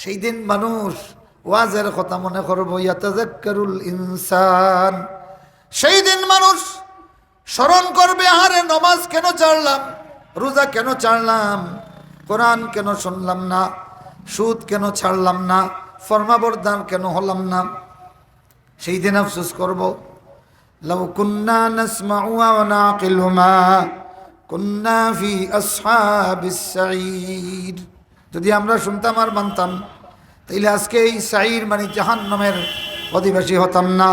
সেই দিন মানুষ ওয়াজের কথা মনে করবো, ইয়াতাযাক্কারুল ইনসান। সেই দিন মানুষ স্মরণ করবে, আরে নামাজ কেন ছাড়লাম, রোজা কেন ছাড়লাম, কোরআন কেন শুনলাম না, সুদ কেন ছাড়লাম না, ফরমাবরদার কেন হলাম না। সেই দিন আফসোস করব, লাউ কুন্না নাসমাউ ওয়া নাকিলু মা কুন্না ফি আসহাবিস সাঈর। যদি আমরা শুনতাম আর মানতাম, তাইলে আজকে এই সাঈর মানে জাহান্নামের অধিবাসী হতাম না।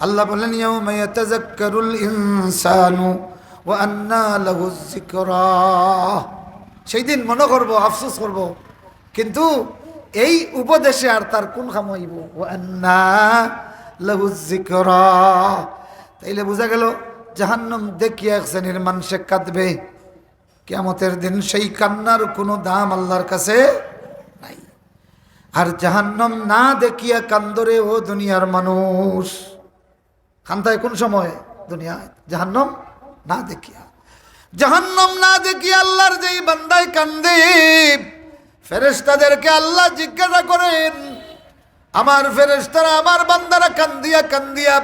আল্লাহ বলেন, ইয়াউমা ইয়াতাযাক্কারুল ইনসানু ওয়া আন্না লাহুয যিকরা। সেই দিন মনে করব, আফসোস করব, কিন্তু এই উপদেশে আর তার কোন কাম হইব? ওয়া আন্না লাহুয যিকরা। তাইলে বোঝা গেল জাহান্নাম দেখিয়া এক শ্রেণীর মানুষে কাঁদবে কিয়ামতের দিন। সেই কান্নার কোনো দাম আল্লাহর কাছে নাই। আর জাহান্নাম না দেখিয়া কান্দরে ও দুনিয়ার মানুষ। কান্দায় কোন সময়? দুনিয়ায়। জাহান্নাম না দেখিয়া, জাহান্নাম না দেখিয়া আল্লাহর যেই বান্দায় কান্দে, ফেরেশতাদেরকে আল্লাহ জিজ্ঞাসা করেন, আমার ফেরেশতারা, আমার বান্দারা কান্দিয়া কান্দিয়া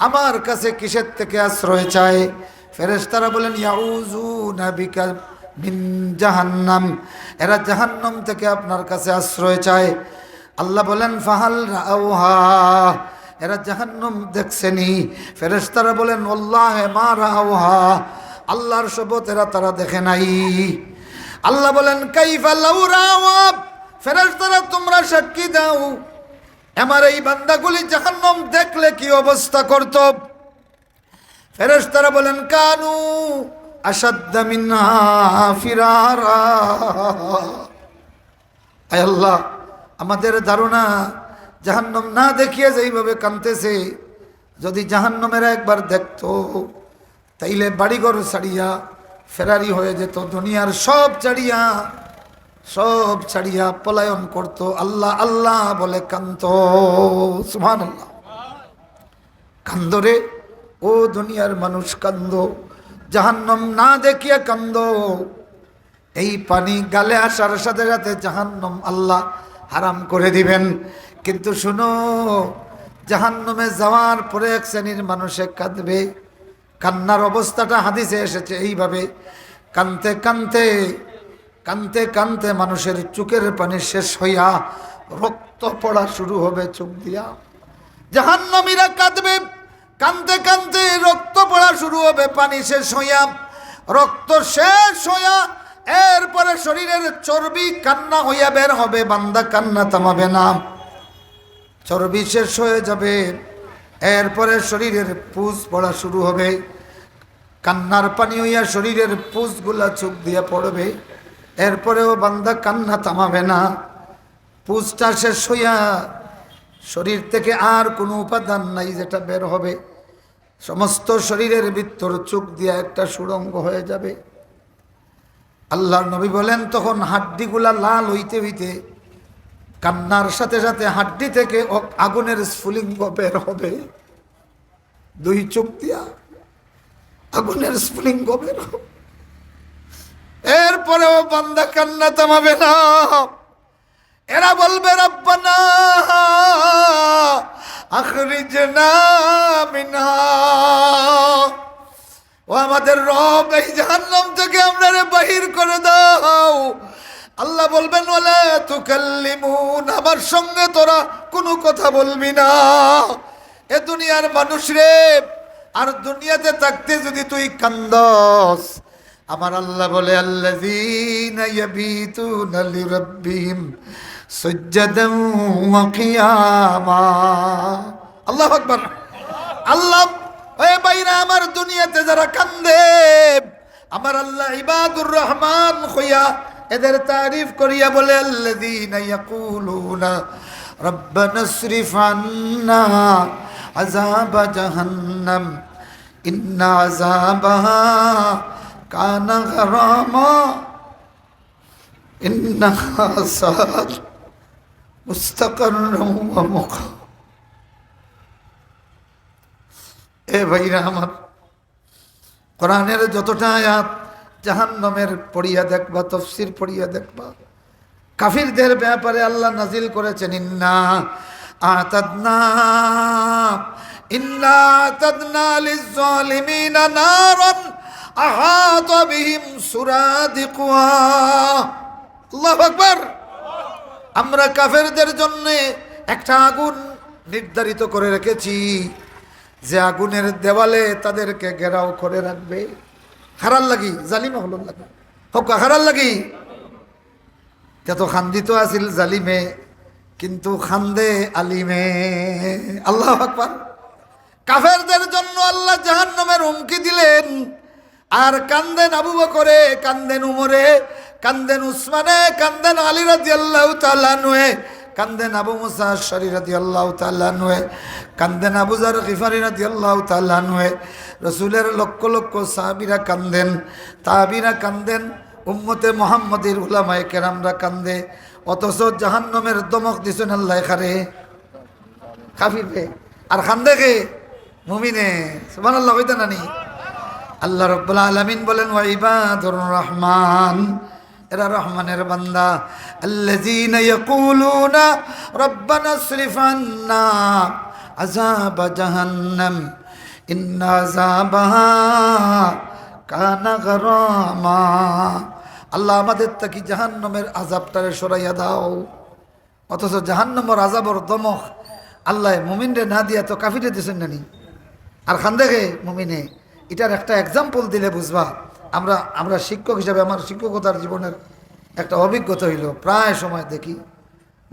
আমার কাছে কিসের থেকে আশ্রয় চায়? ফেরেশতারা বলেন, ইয়াউযুনা বিকা মিন জাহান্নাম। এরা জাহান্নাম থেকে আপনার কাছে আশ্রয় চায়। আল্লাহ বলেন, ফাহাল রাআউহা। এরা জাহান্নাম দেখছেনি? ফেরেশতারা বলেন, ওয়াল্লাহি মা রাআউহা। আল্লাহর শপথ, এরা তারা দেখে নাই। আল্লাহ বলেন, কাইফা লাউ রাআউহা। ফেরেশতারা, তোমরা সাক্ষী দাও, আমার এই বান্দাগুলি জাহান্নাম দেখলে কি অবস্থা করত? ফেরেশতারা বলেন, কানু আশাদ্দা মিনহা ফিরারা। আয় আল্লাহ, আমাদের ধারণা জাহান্নাম না দেখিয়ে যেইভাবে কাঁদতেছে, যদি জাহান্নামের একবার দেখতো তাইলে বাড়িঘর ছাড়িয়া ফেরারি হয়ে যেত, দুনিয়ার সব ছাড়িয়া পলায়ন করত, আল্লাহ আল্লাহ বলে কান্ত। সুবহানাল্লাহ। কান্দরে ও দুনিয়ার মানুষ, কান্দ, জাহান্নাম না দেখিয়া কান্দ। এই পানি গালে আসার সাথে সাথে জাহান্নাম আল্লাহ হারাম করে দিবেন। কিন্তু শুনো, জাহান্নামে যাওয়ার পরে এক শ্রেণীর মানুষে কাঁদবে। কান্নার অবস্থাটা হাদিসে এসেছে এইভাবে, কানতে কানতে কানতে কানতে মানুষের চোখের পানি শেষ হইয়া রক্ত পড়া শুরু হবে চোখ দিয়া। জাহান্নামীরা কাঁদবে, কানতে কানতে রক্ত পড়া শুরু হবে, পানি শেষ হইয়া, রক্ত শেষ হইয়া, এরপরে শরীরের চর্বি কান্না হইয়া বের হবে। বান্দা কান্না থামাবে না, চর্বি শেষ হয়ে যাবে, এরপরে শরীরের পুজ পড়া শুরু হবে। কান্নার পানি হইয়া শরীরের পুজগুলা চোখ দিয়ে পড়বে, এরপরেও বান্দা কান্না থামাবে না। পুজটা শেষ হইয়া শরীর থেকে আর কোনো উপাদান নাই যেটা বের হবে, সমস্ত শরীরের ভিতর চোখ দিয়া একটা সুড়ঙ্গ হয়ে যাবে। আল্লাহর নবী বলেন, তখন হাড্ডিগুলা লাল হইতে হইতে কান্নার সাথে সাথে হাড্ডি থেকে আগুনের স্ফুলিঙ্গ বের হবে। দুই চোখ দিয়া আগুনের স্ফুলিঙ্গ বের হবে, এরপরেও বান্দা কান্না থামাবে না। এরা বলবে, রব্বানা আখরিজনা মিনহা। ও আমাদের রব, এই জাহান্নাম থেকে আমরারে বাহির করে দাও। আল্লাহ বলবেন, ওয়ালা তুকাল্লিমুন, আমার সঙ্গে তোরা কোনো কথা বলবি না। এ দুনিয়ার মানুষ রে, আর দুনিয়াতে থাকতে যদি তুই কান্দস, আমার আল্লাহ বলে, আল্লাযীনা ইয়াবিতুনা লিরাব্বিহিম সুজদান ওয়া কিয়ামা। আল্লাহু আকবার। আল্লাহ, ওই বাইরা আমার দুনিয়াতে যারা কান্দে, আমার আল্লাহ ইবাদুর রহমান হইয়া এদের তারিফ করিয়া বলে, আল্লাযীনা ইয়াকুলুনা রব্বানা ইসরিফ আন্না আযাবা জাহান্নাম ইন্না আযাবাহা কানা গারামা ইন্নাহা সাআত মুস্তাকাররাম ওয়া মুকাম। এ ভাইরা আমার, কোরআনের যতটা আয়াত জাহান্নামের পড়িয়া দেখবা, তাফসীর পড়িয়া দেখবা, কাফিরদের ব্যাপারে আল্লাহ নাজিল করেছেন ইন্না আতাদনা লিজ-জালিমিনা নারান আহাতা বিহিম সুরাদিকুহা। আল্লাহু আকবার। আমরা কাফেরদের জন্য একটা আগুন নির্ধারিত করে রেখেছি, যে আগুনের দেওয়ালে তাদেরকে ঘেরাও করে রাখবে। হারার লাগি জালিমে হল লাগি হোক হারার লাগি এত খান্দিত আছিল জালিমে, কিন্তু খান্দে আলিমে। আল্লাহু আকবার। কাফেরদের জন্য আল্লাহ জাহান্নামের হুমকি দিলেন, আর কান্দেন আবু বকরে, কান্দেন উমরে, কান্দেন উসমানে, কান্দেন আলী রাদিয়াল্লাহু তাআলা আনহু, কান্দেন আবু মুসা আশআরী রাদিয়াল্লাহু তাআলা আনহু, কান্দেন আবু যার গিফারী রাদিয়াল্লাহু তাআলা আনহু। রাসূলের লক্ষ লক্ষ সাহাবীরা কান্দেন, তাবিরা কান্দেন, উম্মতে মুহাম্মাদের উলামায়ে কেরামরা কান্দে। অথচ জাহান্নামের দমক দিছেন আল্লাহ খারে কাফিরে, আর কান্দে কে? মুমিনে। সুবহানাল্লাহ কইতা নানি? আল্লাহ রাব্বুল আলামিন বলেন ওয়া ইবাদুর রহমান, এরা রহমানের বান্দা। আল্লাযীনা ইয়াকুলুনা রাব্বানা ইসরিফ আন্না আযাব জাহান্নাম ইন্না আযাবাহা কানা গরামা। আল্লাহ আমাদের তাকি জাহান্নামের আযাবটারে সরাইয়া দাও। অথচ জাহান্নামের আযাবের দমক আল্লাহ মুমিনরে না দিয়া তো কাফিরে দিছেন নানি, আর খান্দেকে মুমিনে। এটার একটা এক্সাম্পল দিলে বুঝবা। আমরা শিক্ষক হিসাবে আমার শিক্ষকতার জীবনের একটা অভিজ্ঞতা হইল। প্রায় সময় দেখি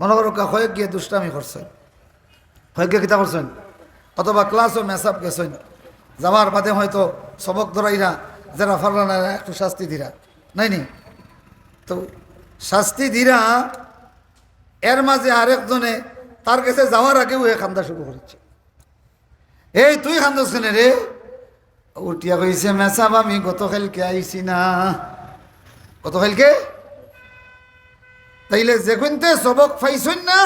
মনে করো হয়ে গিয়ে দুষ্টামি করছেন, হয়ে গিয়ে কিতা করছেন, অথবা ক্লাসও মেসাপ গেছেন, যাওয়ার বাদে হয়তো সবক ধরাইরা যারা ফারলানা একটু শাস্তি দিরা নাইনি, তো শাস্তি দিরা এর মাঝে আরেকজনে তার কাছে যাওয়ার আগেও এ খান্দা শুরু করেছে। এই তুই খান্দস কেন রে? উঠিয়া কইছে মেসাব আমি গতকালকে আইছি না। গতকালকে? তাইলে যেগুনতে সবক পাইছেন না,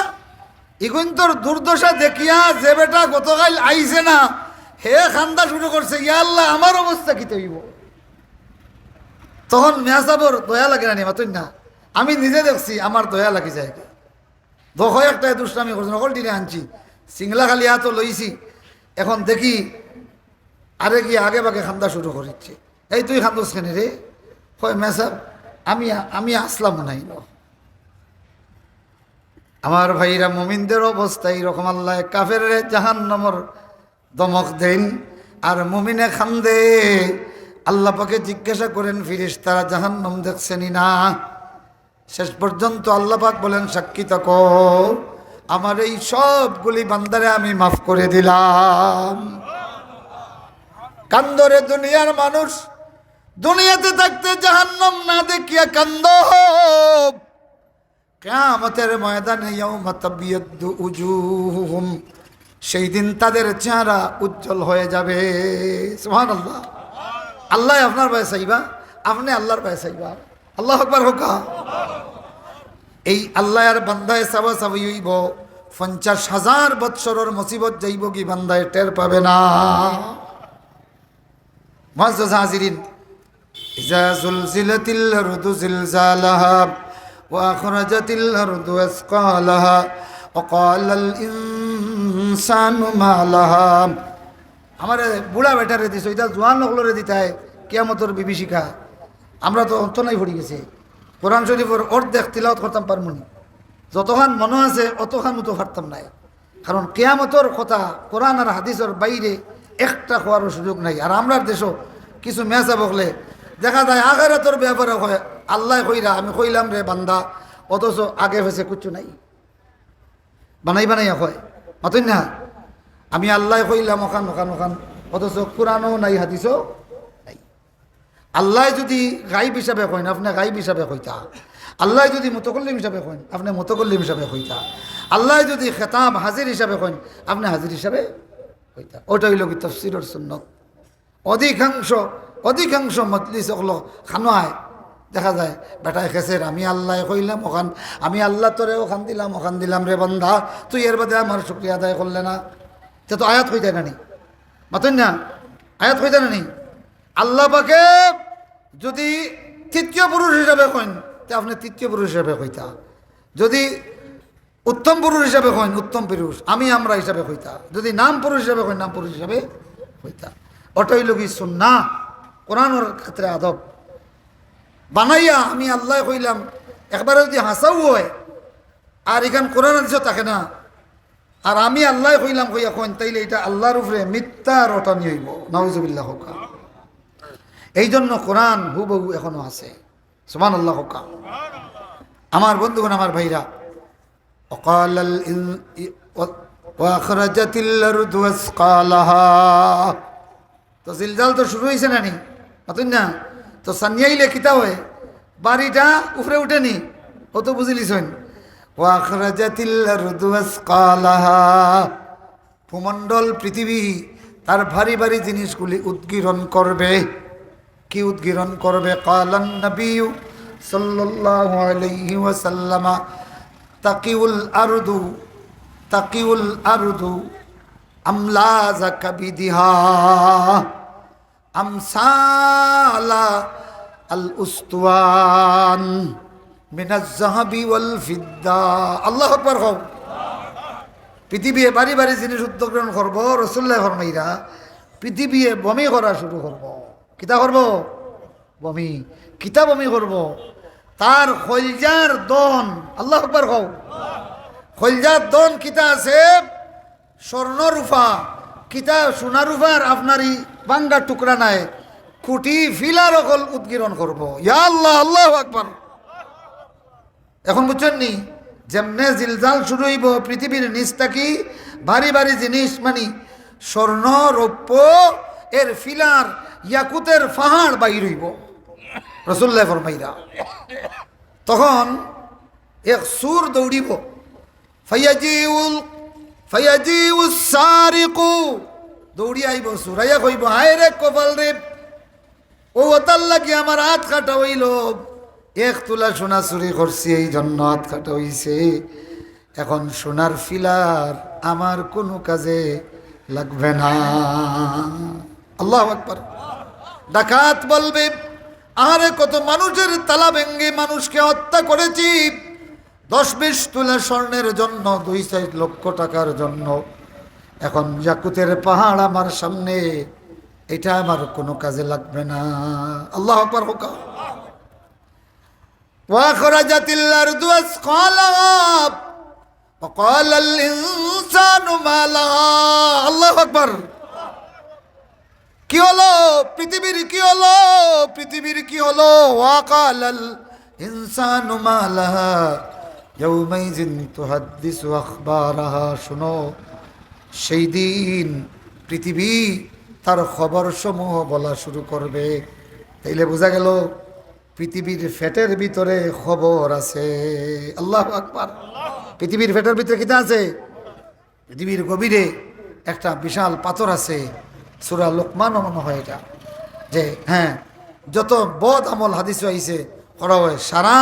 এগুন তোর দুর্দশা দেখিয়া যে বেটা গতকাল আইছে না হে খান্দা শুরু করছে, ইয়া আল্লাহ আমার অবস্থা কি তৈব। তখন মেসাবর দয়া লাগে না নি মাতুন না? আমি নিজে দেখছি আমার দয়া লাগি যায়। দোষ একটা দুষ্টামি করছে, নকল টিনে আনছি, সিংলা খালি হাত লইছি, এখন দেখি আরে গিয়ে আগে বাগে খান্দা শুরু করেছে। এই তুই খান্দোস কেন রে? কয় মেসাব আমি আসলাম নাই। আমার ভাইরা মুমিনদের অবস্থা এইরকম। আল্লাহ কাফের জাহান্নামের দমক দেন আর মুমিনে খান্দে। আল্লাহ পাকে জিজ্ঞাসা করেন ফেরেশতারা জাহান্নাম দেখছেনই না? শেষ পর্যন্ত আল্লাহ পাক বলেন সাক্ষী থাকো আমার এই সবগুলি বান্দারে আমি মাফ করে দিলাম। কান্দরে দুনিয়ার মানুষ, দুনিয়াতে থাকতে জাহান্নাম না দেখিয়া কান্দ। কিয়ামতের ময়দানে ইয়াউমা তাবিয়াদ্দু উজুহুম, সেই দিন তাদের চেহারা উজ্জ্বল হয়ে যাবে। সুবহানাল্লাহ। আল্লাহ আপনার ভয় চাইবা, আপনি আল্লাহর ভয় চাইবা। আল্লাহু আকবার হোক। এই আল্লাহ আর বান্দায় চাবা চাবি হইব 50,000 বৎসরের মুসিবত যাইব কি বান্দায় টের পাবে না। মুআজ্জাজ হাজিরিন, ইজা জুলজিলাতিল আরদু জিলজালাহা ওয়া আখরাজাতিল আরদু আসকালাহা ওয়া ক্বালাল ইনসানু মা লাহা। আমারে বুড়া বেটারে দিছ, এটা জোয়ান লোকলরে দিতায় কিয়ামতের বিভীষিকা। আমরা তো অন্তনাই পড়ি গেছি। কোরআন শরীফের অর্ধেক তিলাওয়াত করতাম পারমুনি, যতখান মনে আছে অতখান মতো পারতাম নাই। কারণ কিয়ামতের কথা কোরআন আর হাদিসের বাইরে একটা হওয়ারও সুযোগ নাই। আর আমরার দেশও কিছু মেসা বকলে দেখা যায় আখিরাতের ব্যাপারে হয় আল্লাহ কইরা আমি কইলাম রে বান্দা, অথচ আগে হয়েছে কিচ্ছু নাই, বানাইয়া হয় মাতুন না। আমি আল্লাহ কইলাম ওখান ওখান ওখান, অথচ কোরআনও নাই হাদিসও নাই। আল্লাহ যদি গাইব হিসাবে কইন আপনি গাইব হিসাবে কইতা, আল্লাহ যদি মুতাকাল্লিম হিসাবে কইন আপনি মুতাকাল্লিম হিসাবে কইতা, আল্লাহ যদি খেতাব হাজির হিসাবে কইন আপনি হাজির হিসাবে কইতা। ওটা হইল কি তাফসীরের সুন্নাত। অধিকাংশ মজলিস হলো খানোয়ায় দেখা যায় বেটায় খেসের আমি আল্লাহ কইলাম ওখান, আমি আল্লাহ তোরে ওখান দিলাম রে বান্দা, তুই এর বাদে আমার শুকরিয়া আদায় করলে না। সে তো আয়াত হইতে না নি মাতুন না, আয়াত হইতে না নি। আল্লাহ পাকে যদি তৃতীয় পুরুষ হিসাবে কইন তে আপনি তৃতীয় পুরুষ হিসাবে কইতা, যদি উত্তম পুরুষ হিসাবে হইন উত্তম পুরুষ, আমরা হিসাবে হইতা। যদি নাম পুরুষ হিসাবে হইন নাম পুরুষ হিসাবে হইতা। ওটাই লোক সুন্নাহ, কোরআনের ক্ষেত্রে আদব বানাইয়া আমি আল্লাহ কইলাম একবারে যদি হাসাও হয় আর এখান কোরআন হাদিসও থাকে না, আর আমি আল্লাহ কইলাম কইয়া কইন, তাইলে এটা আল্লাহর উপরে মিথ্যা রটানি হইব। নাউজুবিল্লাহ হোকা। এই জন্য কোরআন হুবহু এখনো আছে। সুবহানাল্লাহ হোকা। আমার বন্ধুগণ, আমার ভাইরা, ওয়াকালাল ওয়াখরাজাতিল আরদু আসকালাহা, তো জিলজাল তো শুরু হয়েছে না নি অতই না, তো সানিয়াইলে কিতা হয় বাড়িটা উপরে উঠেনি, ও তো বুঝিলিছেন। ওয়াখরাজাতিল আরদু আসকালাহা, ভূমণ্ডল পৃথিবী তার ভারী ভারী জিনিসগুলি উদ্গীরণ করবে। কি উদ্গীরণ করবে? কালান নবী সাল্লাল্লাহু আলাইহি ওয়াসাল্লাম তাকিউল আরদু আমলাজা কাবিদিহা আমসালা আল উস্তুয়ান মিনাজ যাহাবি ওয়াল ফিদ্দা। আল্লাহু আকবার। হও পৃথিবী বাড়ি বাড়ি জিনিস উদ্গ্রহণ করবো। রাসূলুল্লাহ ফরমাইরা পৃথিবী বমি করা শুরু করব। কিতা করব? বমি। কিতা বমি করব? তার খলজার দন। আল্লাহু আকবার। হও খলজার দন কিতা আছে? স্বর্ণ রূপা কিতা সোনা রূপার আপনারই বাঙ্গা টুকরা নাই, কুটি ফিলার অকল উদ্গীরণ করব। ইয়া আল্লাহ, আল্লাহু আকবার। এখন বুঝছেন নি যেমনে জিলজাল শুরু হইব পৃথিবীর নিচ থাকি ভারী ভারী জিনিস মানে স্বর্ণ রৌপ্য এর ফিলার ইয়াকুতের পাহাড় বাইর হইব। রাসূলুল্লাহ ফরমাইরা তখন এক সুর দৌড়িব, ফায়াজিউস সারিকু, দৌড়ি আইব সুর, আইয়া কইব হায় রে কপাল রে, ও ওতার লাগি আমার হাত কাটা হইল, এক তুলা সোনা চুরি করছি এই জন্য হাত কাটা হইছে, এখন সোনার ফিলার আমার কোনো কাজে লাগবে না। আল্লাহু আকবার। ডাকাত বলবে আরে কত মানুষের তালা ভেঙ্গে মানুষকে হত্যা করেছি 10-20 তুলা স্বর্ণের জন্য, 2-4 লক্ষ টাকার জন্য, এখন ইয়াকুতের পাহাড় আমার সামনে, এটা আমার কোনো কাজে লাগবে না। আল্লাহু আকবার। হোকা ওয়াখরাজাতিল আরদু আসকালাহা ওয়াকালাল ইনসানু মা লাহা। আল্লাহু আকবার। কি হলো পৃথিবীর? কি হলো পৃথিবীর? কি হলো? ওয়াকালাল ইনসানু মা লাহা ইয়াউমাইযিন তুহাদ্দিসু আখবারাহা। শুনো, সেই দিন পৃথিবী তার খবর সমূহ বলা শুরু করবে। তাইলে বোঝা গেল পৃথিবীর ফেটের ভিতরে খবর আছে। আল্লাহু আকবার। পৃথিবীর ফেটের ভিতরে কিতা আছে? পৃথিবীর গভীরে একটা বিশাল পাথর আছে। সূরা লোকমান মনে হয় এটা, যে হ্যাঁ যত বদ আমল হাদিস আইছে করা হয় সারা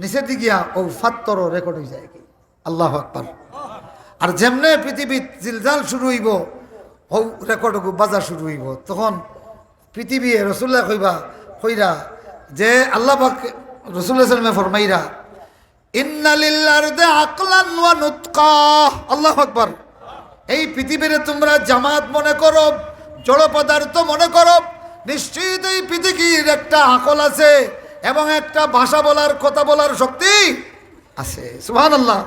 নিচের দিকিয়া ও ফাত্তরও রেকর্ড হয়ে যায়। আল্লাহু আকবার। আর যেমনে পৃথিবীর জিলজাল শুরু হইব ও রেকর্ড বাজা শুরু হইব, তখন পৃথিবী রাসূলুল্লাহ কইরা যে আল্লাহ পাক রাসূলুল্লাহ সাল্লাল্লাহু আলাইহি ওয়াসাল্লাম ফরমাইরা ইন্না লিল আরদি আকলান ওয়া নুতকা। আল্লাহু আকবার। এই পৃথিবীরে তোমরা জামাত মনে করো, জড় পদার্থ মনে করো, নিশ্চিত এই পৃথিবীর একটা আকল আছে এবং একটা ভাষা বলার, কথা বলার শক্তি আছে। সুবহানাল্লাহ।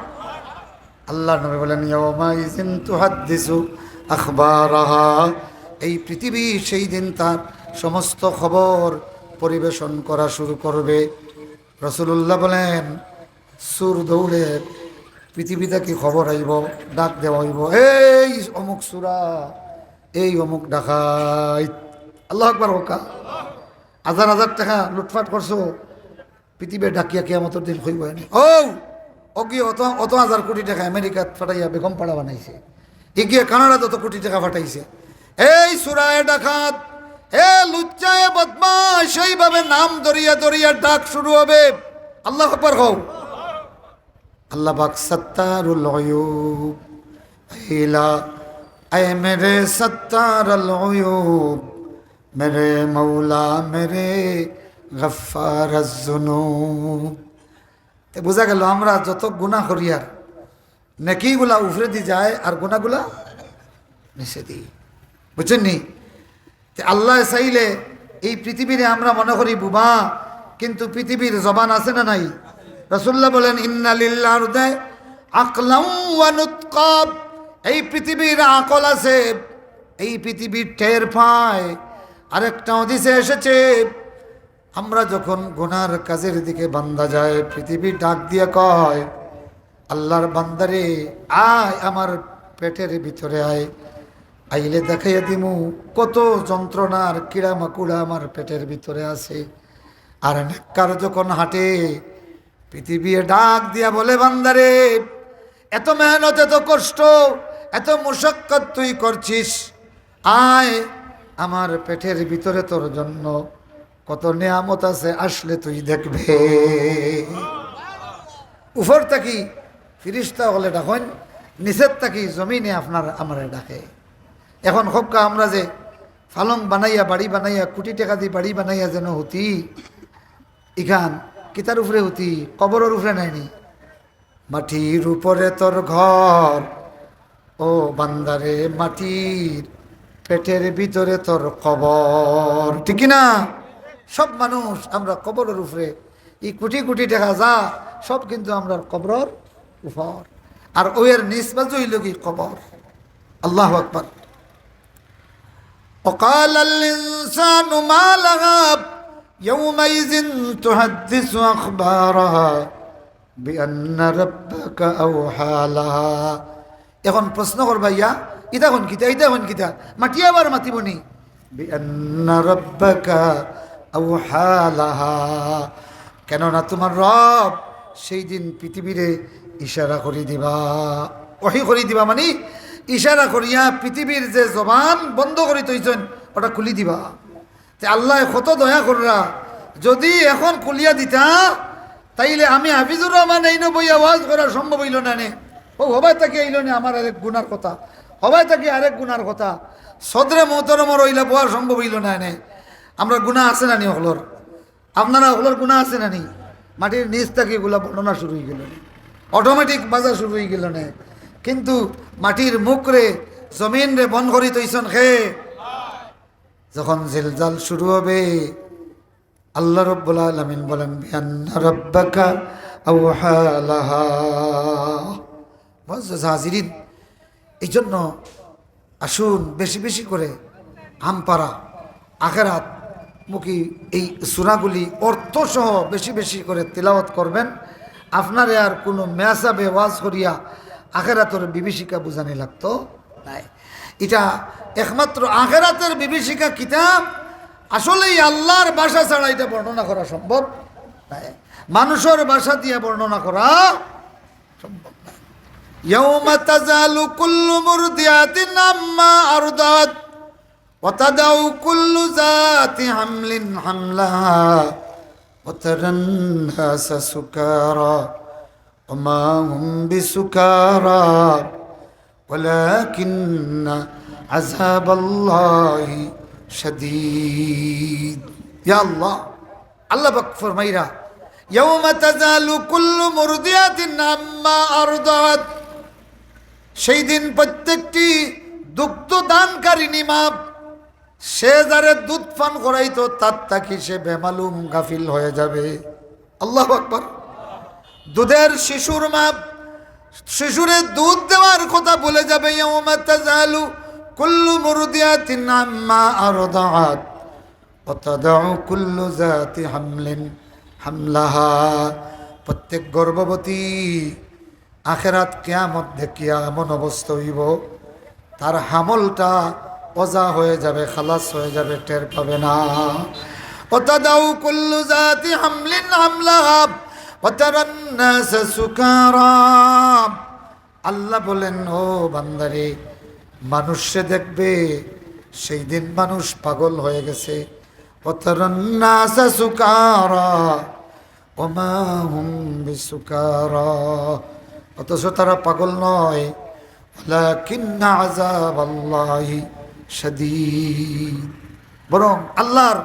আল্লাহ নবী বলেন ইয়াউমাইযিন তুহাদ্দিসু আখবারাহা, এই পৃথিবী সেই দিন তার সমস্ত খবর পরিবেশন করা শুরু করবে। রাসূলুল্লাহ বলেন সুর দৌড়ে পৃথিবী থেকে খবর আইব, ডাক দেওয়া হইব, এই অমুক সূরা, এই অমুক ডাকাত। আল্লাহু আকবার। হোকা হাজার হাজার টাকা লুটপাট করছো, পৃথিবীর ডাকিয়া কিয়ামতের দিন হইব। ও কি অত হাজার কোটি টাকা আমেরিকাত ফাটাইয়া বেগম পাড়া বানাইছে, এগিয়ে কানাডা তত কোটি টাকা ফাটাইছে। এই সূরায়ে ডাকাত, এ লুচ্চায়ে বদমাশ, সেইভাবে নাম দরিয়া দরিয়া ডাক শুরু হবে। আল্লাহু আকবার। হও আল্লাহ পাক সত্তারুল উয়ুব, ইলা এ মেরে সত্তারুল উয়ুব, মেরে মৌলা মেরে গফফারুজ যুনুব, বোঝা গেল আমরা যত গুনাহ করি আর নেকিগুলা উফরে দিয়ে যায় আর গুনাহগুলা নিচে দিই, বুঝছেন নি? আল্লাহ চাইলে এই পৃথিবীরে আমরা মনে করি বুবা, কিন্তু পৃথিবীর জবান আছে না নাই? রাসূলুল্লাহ বলেন ইন্না লিল আরদি আকলাম ওয়া নুতকাব, এই পৃথিবীর আকল আছে, এই পৃথিবীর টের পায়। আরেকটা হাদিসে এসেছে আমরা যখন গুনার কাজের দিকে বান্দা যায়, পৃথিবী ডাক দিয়ে কয় আল্লাহর বান্দারে আয় আমার পেটের ভিতরে আয়, আইলে দেখাইয়া দিমু কত যন্ত্রণার কিড়া মাকুড়া আমার পেটের ভিতরে আছে। আর নেককার যখন হাঁটে পৃথিবী ডাক দিয়া বলে বান্দারে এত মেহনত এত কষ্ট এত মুশাক্কত তুই করছিস, আয় আমার পেটের ভিতরে তোর জন্য কত নিয়ামত আছে, আসলে তুই দেখবে। উপর থাকি ফিরিস্তা হলে ডাকেন, নিচের থাকি জমিনে আপনার আমার ডাকে। এখন হক্কা আমরা যে ফালং বানাইয়া বাড়ি বানাইয়া কোটি টাকা দিয়ে বাড়ি বানাইয়া যেন হতি, ইখান কিতার উপরে হতি, কবরের উপরে নাইনি। মাটির উপরে তোর ঘর ও বান্দারে, মাটির পেটের ভিতরে তোর কবর, ঠিক না? সব মানুষ আমরা কবরের উপরে, এই কোটি কোটি টাকা যা সব কিন্তু আমরা কবরের উপর, আর ওয়ের নিসবাত হইল কি কবর। আল্লাহু আকবার। وقال الإنسان ما لها يومئذ تحدث أخبارها بأن ربك أوحى لها। এখন প্রশ্ন করবা ইয়া ইটা কোন কিতা, ইটা কোন কিতা, মাটি আবার মাতিবনি। بأن ربك أوحى لها, কেননা তোমার রব সেই দিন পৃথিবীরে ইশারা করে দিবা, ওহি করে দিবা, মানে ইশারা করিয়া পৃথিবীর যে জবান বন্ধ করি তৈছেন ওটা খুলি দিবা। তে আল্লাহ কত দয়া কররা, যদি এখন খুলিয়া দিতা তাইলে আমি হাফিজুর রহমান এই বই আওয়াজ করা সম্ভব হইল না নে। ও হবাই তাকে আইল না আমার আরেক গুনার কথা, হবাই তাকে আরেক গুনার কথা, সদরে মোহতরমর হইলা বয়া সম্ভব হইল না নে। আমরা গুনাহ আছে না নি হলর, আপনারা হলর গুনাহ আছে না নি? মাটির নিচ থেকে এগুলা বর্ণনা শুরু হয়ে গেল, অটোমেটিক বাজা শুরু হয়ে গেল না। কিন্তু মাটির মুখ রে জমিন রে বন করি তৈছন খে, যখন জিলজাল শুরু হবে আল্লাহ রাব্বুল আলামিন বলেন বিআন্না রাব্বাকা আওহা লাহা। হাজিরিন, এই জন্য আসুন বেশি বেশি করে আমপারা আখেরাত মুখী এই সূরাগুলি অর্থসহ বেশি বেশি করে তিলাওয়াত করবেন। আপনারে আর কোনো মেয়াসাবে ওয়াজ করিয়া আখেরাতের বিভীষিকা বুঝানি লাগতো নাই। এটা একমাত্র আখেরাতের বিভীষিকা কিতাব, আসলেই আল্লাহর ভাষা ছাড়া এটা বর্ণনা করা সম্ভব নাই, মানুষের ভাষা দিয়ে বর্ণনা করা সম্ভব নাই। ইয়াউমা তাজালু কুল্লু মুরদিয়াতিন আম্মা আরদাত ওয়া তাদাউ কুল্লু যাতি হামলিন হামলাহা ওয়া তারান নাসা সুকারা وما هم بسكارى ولكن عذاب الله شديد। يا الله الله পাক ফরমাইরা يوم تزال كل مرضعة عما أرضعت, সেই দিন প্রত্যেকটি দুগ্ধ দানকারিণী মা সে যারে দুধ পান করাইতো তার থাকি সে বেমালুম গাফিল হয়ে যাবে। আল্লাহু আকবার। দুধের শিশুর মা শিশুরে দুধ দেওয়ার কথা বলে যাবে। ইয়াউমা তাজালু কুল্লু মুরদিয়াতিন আম্মা আরদাআত ওয়া তাদাউ কুল্লু যাতি হামলিন হামলাহা, প্রত্যেক গর্ভবতী আখেরাত কিয়ামত দেখিয়া এমন অবস্থা হইব তার হামলটা ওজা হয়ে যাবে, খালাস হয়ে যাবে, টের পাবে না। ওয়া তাদাউ কুল্লু যাতি হামলিন হামলাহা আল্লাহ বলেন ও বান্দারে, মানুষে দেখবে সেই দিন মানুষ পাগল হয়ে গেছে। অথচ তারা পাগল নয়, বরং আল্লাহর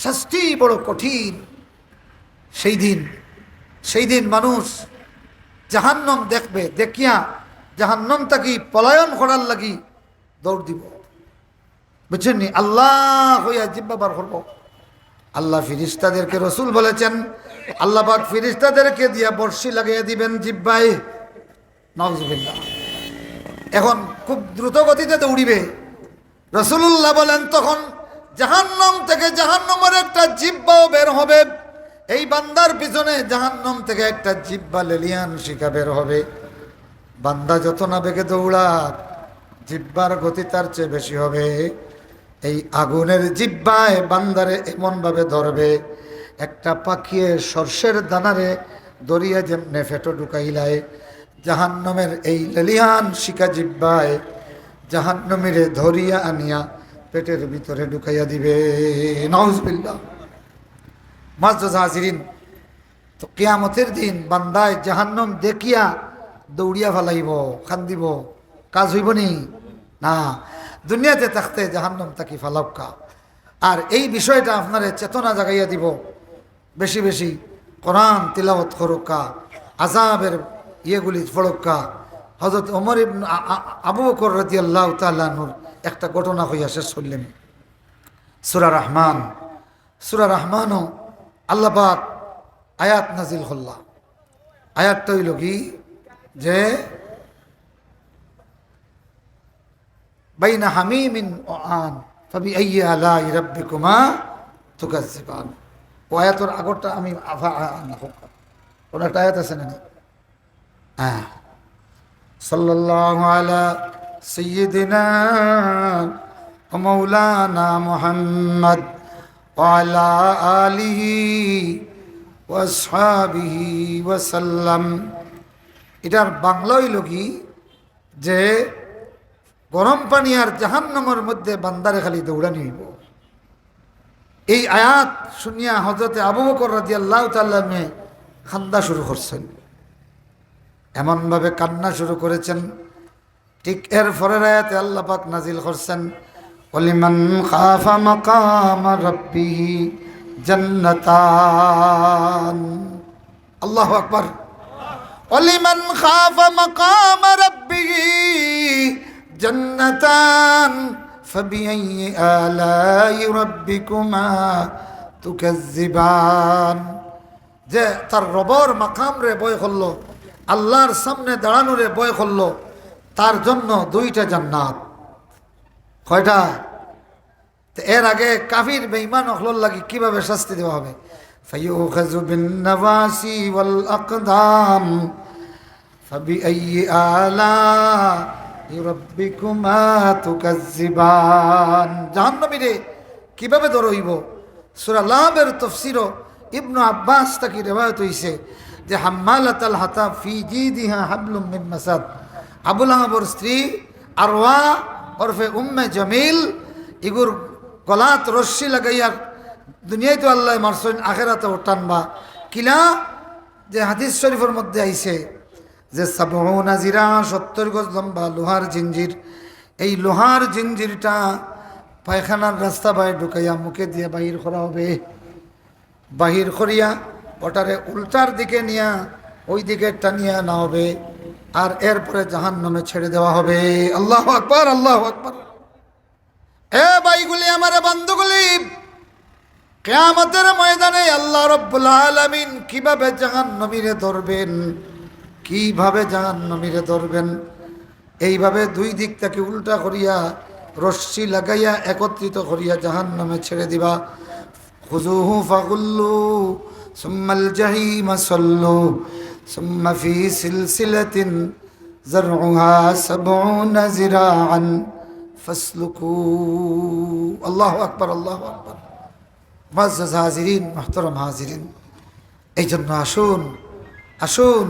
শাস্তি বড় কঠিন। সেই দিন সেই দিন মানুষ জাহান্নাম দেখবে, দেখিয়া জাহান্নাম তাকি পলায়ন করার লাগি দৌড় দিব। বুঝছেন নি? আল্লাহ হইয়া জিব্বা বার করব। আল্লাহ ফিরিস্তাদেরকে, রসুল বলেছেন আল্লাহ পাক ফিরিস্তাদেরকে দিয়া বর্ষি লাগাইয়া দিবেন জিব্বায়। নাউজুবিল্লাহ। এখন খুব দ্রুত গতিতে দৌড়িবে। রসুল্লাহ বলেন তখন জাহান্নাম থেকে জাহান্নামের একটা জিব্বাও বের হবে। এই বান্দার পিছনে জাহান্নাম থেকে একটা জিব্বা লেলিয়ান শিখা বের হবে। বান্দা যত না বেগে দৌড়াক, জিব্বার গতি তার চেয়ে বেশি হবে। এই আগুনের জিব্বায় বান্দারে এমনভাবে ধরবে, একটা পাখিয়ে সর্ষের দানারে দরিয়া যেমনে ফেটো ঢুকাইলায়, জাহান্নামের এই লেলিয়ান শিখা জিব্বায় জাহান্নামীরে ধরিয়া আনিয়া পেটের ভিতরে ঢুকাইয়া দিবে। নাউজুবিল্লাহ। মুআজ্জাজ হাজিরিন, তো কিয়ামতের দিন বান্দায় জাহান্নাম দেখিয়া দৌড়িয়া ফেলাইব, কান্দিব, কাজ হইব নি? না, দুনিয়াতে থাকতে জাহান্নাম তাকি ফালাক্কা। আর এই বিষয়টা আপনারে চেতনা জাগাইয়া দিব। বেশি বেশি কোরআন তিলাওয়াত করুকা, আযাবের ইয়েগুলি পড়ুকা। হযরত ওমর ইবনে আবু বকর রাদিয়াল্লাহু তাআলা আনহুর একটা ঘটনা হইয়া শেষ করলেন। সূরা রহমান, সূরা রহমানও আল্লাহ পাক আয়াত নাজিল করলা। আয়াতটা হইল কি যে বাইনা হামিমিন ওয়া আন ফাবিআইয়ি আলাই রাব্বিকুমা তুকাজ্জিবান। ও আয়াতের আগরটা আমি কোন একটা আয়াত আছে না? হ্যাঁ, সাল্লাল্লাহু আলা সাইয়্যিদিনা ওয়া মাওলানা মুহাম্মদ ওয়া আলা আলিহি ওয়া আসহাবিহি ওয়া সাল্লাম। এটার বাংলা হইল কি যে গরম পানি আর জাহান্নামের মধ্যে বান্দারে খালি দৌড়ানি হইব। এই আয়াত শুনিয়া হযরতে আবু বকর রাদিয়াল্লাহু তাআলা কান্না শুরু করছেন। এমনভাবে কান্না শুরু করেছেন, ঠিক এর পরের আয়াতে আল্লাহ পাক নাজিল করছেন ওয়ালিমান খাফা মাকাম রাব্বিহি জান্নাতান। আল্লাহু আকবার। ওয়ালিমান খাফা মাকাম রাব্বিহি জান্নাতান ফাবিআইয়ি আলাই রাব্বিকুমা তুকাজ্জিবান। যে তার রবর মাকাম রে বয় করলো, আল্লাহর সামনে দাঁড়ানো রে বয় করলো, তার জন্য দুইটা জান্নাত। কয়টা? এর আগে কাফির বেঈমান হলোর লাগি কিভাবে শাস্তি দেওয়া হবে? ফায়ুখাযু বিন নাওয়াসি ওয়াল আকদাম ফাবিআইয়ি আলাই রাব্বিকুমা তুকাজ্জিবান। জাহান্নামীরে কিভাবে ধরইব? সূরা লামের তাফসীর ইবনে আব্বাস থেকে রিওয়ায়াত হইছে যে হাম্মালাতাল হাতাব ফি জিদিহা হাবলুম মিন মাসাদ। আবুল আহাবর স্ত্রী আরওয়া ওরফে উম্মে জামিল, ইগুর গলাত রশ্মি লাগাইয়া দুনিয়ায় তো আল্লাহ মারছেন, আখেরাতেও টানবা কিলা। যে হাদিস শরীফের মধ্যে আইছে যে ৭০ জিরা ৭০ গজ লম্বা লোহার জিঞ্জির, এই লোহার জিঞ্জিরটা পায়খানার রাস্তা বাই ঢুকাইয়া মুখে দিয়ে বাহির করা হবে। বাহির করিয়া ওটারে উল্টার দিকে নিয়া ওই দিকে টানিয়া না হবে, আর এরপরে জাহান্নামে ছেড়ে দেওয়া হবে। আল্লাহু আকবার, আল্লাহু আকবার। এ ভাইগুলি, আমার বন্ধুগুলি, কিয়ামতের ময়দানে আল্লাহ রাব্বুল আলামিন কিভাবে জাহান্নামীরে ধরবেন, কিভাবে জাহান্নামীরে ধরবেন? এইভাবে দুই দিক থেকে উল্টা করিয়া রশ্মি লাগাইয়া একত্রিত করিয়া জাহান্নামে ছেড়ে দিবা। খুযুহু ফাগুল্লু সুম্মাল জাহিমা সাল্লু সুম্মা ফি সিলসিলাতিন যারউহা ৭০ জিরাআন ফাসলুকু। আল্লাহু আকবার, আল্লাহু আকবার। মুআজ্জাজ হাজিরিন, মুহতারাম হাজিরিন, এই জন্য আসুন আসুন,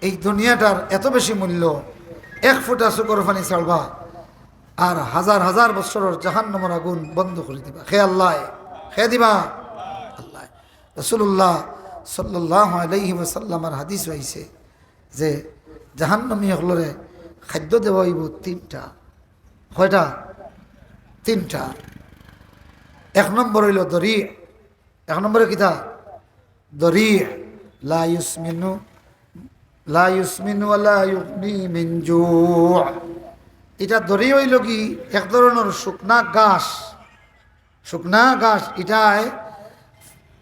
এই দুনিয়াটার এত বেশি মূল্য। এক ফোঁটা শুকর পানি ছাড়বা আর হাজার হাজার বছরের জাহান্নামের আগুন বন্ধ করে দিবা। খেয়ে আল্লাহ, খেয়ে দিবা আল্লাহ। রাসূলুল্লাহ সাল্লাল্লাহু আলাইহি ওয়াসাল্লামের হাদিস হইছে যে জাহান্নামী হলরে খাদ্য দেওয়া হইব তিনটা। কয়টা? তিনটা। এক নম্বর হইল দরি। এক নম্বরে কিতা? দরি, লা ইউসমিনু লা ইউসমিনু ওয়া লা ইউগনি মিন জু'। এটা ধরে হইল কি এক ধরনের শুকনা ঘাস। শুকনা ঘাস এটায়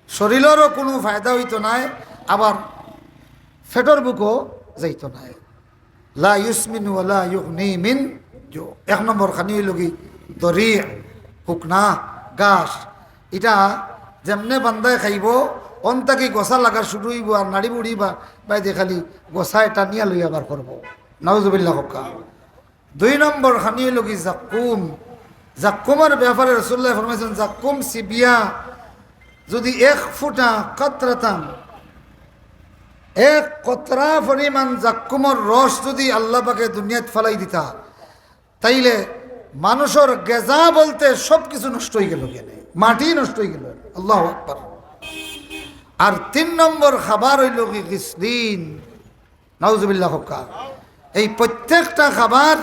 শরীরেরও কোনো ফায়দা হইতো নাই, আবার ফেটর বুকও যাইতো নাই। লা ইউসমিনু ওয়া লা ইউগনি মিন জু'। এক নম্বর খানি হইল কি দরি, শুকনা ঘাস। এটা যেমনে বান্দায় খাইব অন্তাকে গোসা লাগা শুরু হইব, আর নাড়ি বুড়ি বা বাইদে খালি গোসায় টানিয়া লইয়া বার করবো। নাউজুবিল্লাহ হক্কা। দুই নম্বর খানি হইল কি জাক্কুম। জাক্কুমের ব্যাপারে রাসূলুল্লাহ ফরমাইছেন, জাক্কুম সিবিয়া যদি এক ফুটা কতরাতাম, এক কতরা পরিমাণ জাক্কুমের রস যদি আল্লাহ পাকে দুনিয়াত ফেলাই দিতা, তাইলে মানুষের গেজা বলতে সব কিছু নষ্ট হয়ে গেল, মাটি নষ্ট হয়ে গেল। আল্লাহু আকবার। আর তিন নম্বর খাবার হইল কি গিসলিন। নাউজুবিল্লাহ হক্কা। এই প্রত্যেকটা খাবার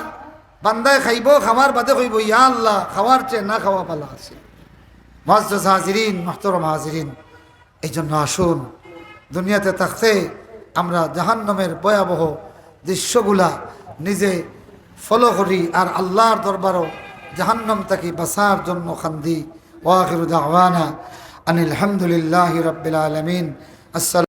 বান্দায় খাইব, খাবার বাদে কইব ইয়া আল্লাহ, খাওয়ার চেয়ে না খাওয়া পালা আছে। মুআজ্জাজ হাজিরিন, মুহতারাম হাজিরিন, এই জন্য আসুন দুনিয়াতে থাকতে আমরা জাহান্নামের ভয়াবহ দৃশ্যগুলা নিজে ফলো করি, আর আল্লাহর দরবারও জাহান্নাম থেকে বাঁচার জন্য খান্দি। ওয়া আখিরু দাওয়ানা আনিল হামদুলিল্লাহি রাব্বিল আলামিন। আসসালামু